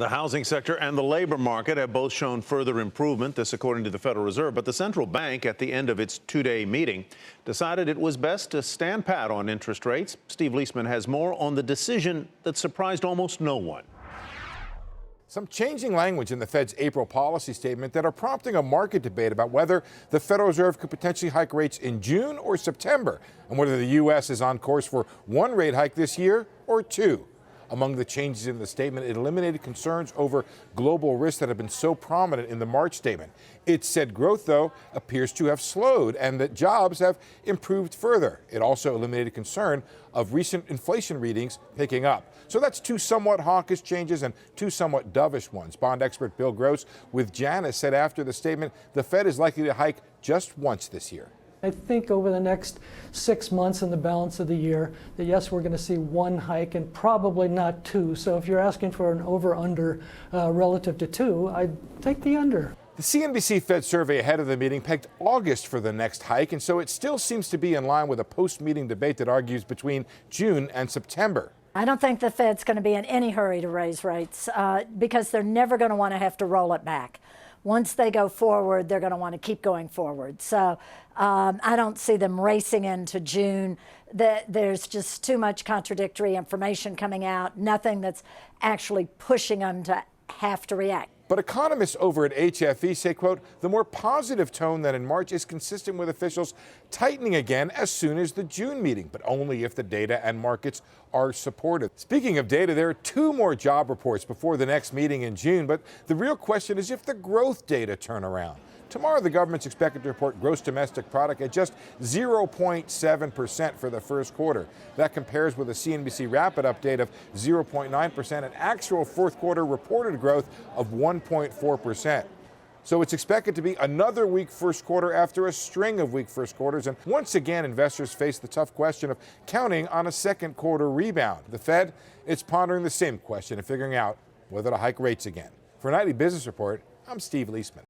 The housing sector and the labor market have both shown further improvement, this according to the Federal Reserve. But the central bank, at the end of its two-day meeting, decided it was best to stand pat on interest rates. Steve Liesman has more on the decision that surprised almost no one. Some changing language in the Fed's April policy statement that are prompting a market debate about whether the Federal Reserve could potentially hike rates in June or September, and whether the U.S. is on course for one rate hike this year or two. Among the changes in the statement, it eliminated concerns over global risks that have been so prominent in the March statement. It said growth, though, appears to have slowed and that jobs have improved further. It also eliminated concern of recent inflation readings picking up. So that's two somewhat hawkish changes and two somewhat dovish ones. Bond expert Bill Gross with Janus said after the statement the Fed is likely to hike just once this year. I think over the next 6 months and the balance of the year that yes, we're going to see one hike and probably not two. So if you're asking for an over-under relative to two, I'd take the under. The CNBC Fed survey ahead of the meeting pegged August for the next hike, and so it still seems to be in line with a post-meeting debate that argues between June and September. I don't think the Fed's going to be in any hurry to raise rates because they're never going to want to have to roll it back. Once they go forward, they're going to want to keep going forward. So I don't see them racing into June. There's just too much contradictory information coming out, nothing that's actually pushing them to have to react. But economists over at HFE say, quote, the more positive tone than in March is consistent with officials tightening again as soon as the June meeting, but only if the data and markets are supportive. Speaking of data, there are two more job reports before the next meeting in June, but the real question is if the growth data turn around. Tomorrow, the government's expected to report gross domestic product at just 0.7% for the first quarter. That compares with a CNBC Rapid update of 0.9% and actual fourth quarter reported growth of 1.4%. So it's expected to be another weak first quarter after a string of weak first quarters. And once again, investors face the tough question of counting on a second quarter rebound. The Fed is pondering the same question and figuring out whether to hike rates again. For Nightly Business Report, I'm Steve Liesman.